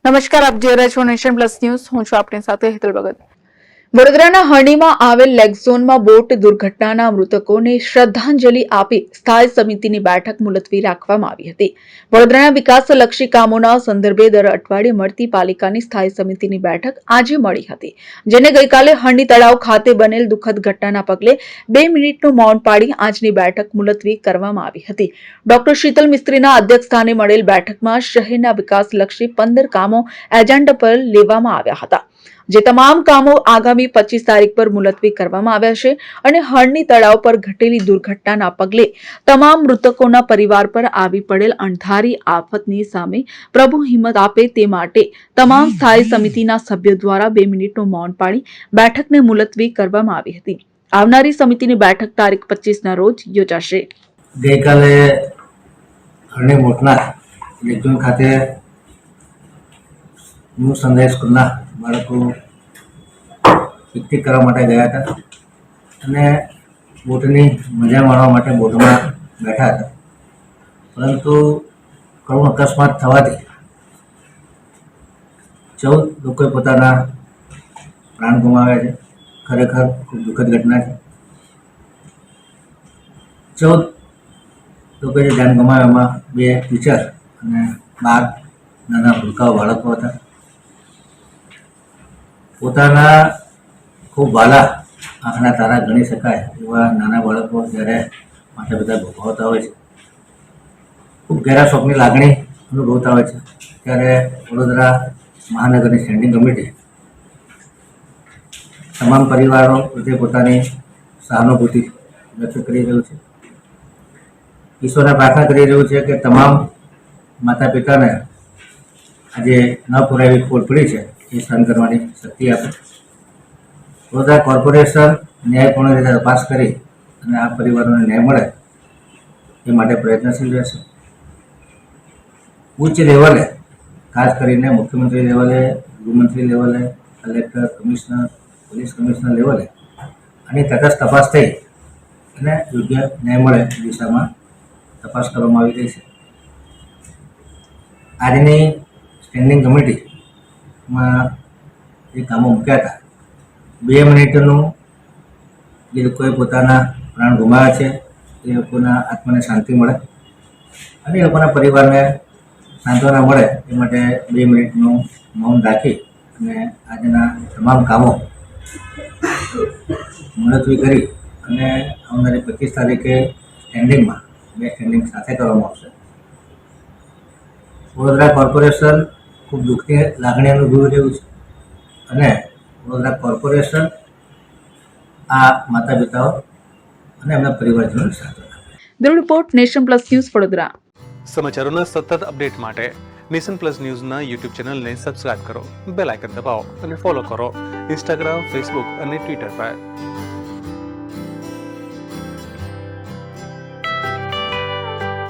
નમસ્કાર, આપ જોઈ રહ્યા છો નેશન પ્લસ ન્યૂઝ. હું છું આપની સાથે હેતલ ભગત. વડોદરાના હરણીમાં આવેલ લેગઝોનમાં બોટ દુર્ઘટનાના મૃતકોને શ્રદ્ધાંજલિ આપી સ્થાયી સમિતિની બેઠક મુલતવી રાખવામાં આવી હતી. વડોદરાના વિકાસલક્ષી કામોના સંદર્ભે દર અઠવાડિયે મળતી પાલિકાની સ્થાયી સમિતિની બેઠક આજે મળી હતી, જેને ગઈકાલે હરણી તળાવ ખાતે બનેલ દુઃખદ ઘટનાના પગલે 2 મિનિટનું મૌન પાડી આજની બેઠક મુલતવી કરવામાં આવી હતી. ડોક્ટર શીતલ મિસ્ત્રીના અધ્યક્ષસ્થાને મળેલ બેઠકમાં શહેરના વિકાસલક્ષી 15 કામો એજન્ડા પર લેવામાં આવ્યા હતા, જે તમામ કામો આગામી 25 તારીખ પર મુલતવી કરવામાં આવ્યા છે અને હરણી તળાવ પર ઘટેલી દુર્ઘટનાના પગલે તમામ મૃતકોના પરિવાર પર આવી પડેલ અણધારી આફતની સામે પ્રભુ હિંમત આપે તે માટે તમામ સ્થાયી સમિતિના સભ્યો દ્વારા 2 મિનિટનું મૌન પાડી બેઠકને મુલતવી કરવામાં આવી હતી. આવનારી સમિતિની બેઠક તારીખ 25ના રોજ યોજાશે. ગઈકાલે હરણી મોટના લેગઝોન ખાતે ન્યૂ સનરાઈઝ સ્કૂલના બાળકો પિકનિક કરવા માટે ગયા હતા અને બોટની મજા માણવા માટે બોટમાં બેઠા હતા, પરંતુ કરુણ અકસ્માત થવાથી 14 લોકોએ પોતાના પ્રાણ ગુમાવ્યા છે. ખરેખર ખૂબ દુઃખદ ઘટના છે. 14 લોકોએ જે જાન ગુમાવ્યા એમાં 2 ટીચર અને 12 નાના ભૂલકાઓ બાળકો હતા. પોતાના ખૂબ વાલા આંખના તારા ગણી શકાય એવા નાના બાળકો જ્યારે માતા પિતા ભોગવતા હોય છે, ખૂબ ઘેરા શોકની લાગણી અનુભવતા હોય છે, ત્યારે વડોદરા મહાનગરની સ્ટેન્ડિંગ કમિટી તમામ પરિવારો પ્રત્યે પોતાની સહાનુભૂતિ વ્યક્ત કરી રહ્યું છે. ઈશ્વરને પ્રાર્થના કરી રહ્યું છે કે તમામ માતા પિતાને આજે ન પૂરા એવી ખોટ પડી છે એ સહન કરવાની શક્તિ આપે. વડોદરા કોર્પોરેશન ન્યાયપૂર્ણ રીતે તપાસ કરી અને આ પરિવારોને ન્યાય મળે એ માટે પ્રયત્નશીલ રહેશે. ઉચ્ચ લેવલે, ખાસ કરીને મુખ્યમંત્રી લેવલે, ગૃહમંત્રી લેવલે, કલેક્ટર, કમિશનર, પોલીસ કમિશનર લેવલે આની તટસ્થ તપાસ થઈ અને યોગ્ય ન્યાય મળે એ દિશામાં તપાસ કરવામાં આવી રહી છે. આજની સ્ટેન્ડિંગ કમિટીમાં જે કામો મૂક્યા હતા, 2 મિનિટનું જે લોકોએ પોતાના પ્રાણ ગુમાવ્યા છે એ લોકોના આત્માને શાંતિ મળે અને એ લોકોના પરિવારને સાંત્વના મળે એ માટે 2 મિનિટનું મૌન રાખી અને આજના તમામ કામો મુલતવી કરી અને આવનારી 25 તારીખે સ્ટેન્ડિંગમાં 2 સ્ટેન્ડિંગ સાથે કરવામાં આવશે. વડોદરા કોર્પોરેશન ખૂબ દુઃખની લાગણી અનુભવી રહ્યું છે અને વડોદરા કોર્પોરેશન આ માતા પિતાઓ અને એમના પરિવારજનોને સાથ આપે. Bureau report, nation plus news, Vadodara. સમાચારોના સતત અપડેટ માટે નેશન પ્લસ ન્યૂઝના યુટ્યુબ ચેનલને સબસ્ક્રાઇબ કરો, બેલ આઇકન દબાવો અને ફોલો કરો ઇન્સ્ટાગ્રામ, ફેસબુક અને ટ્વિટર પર.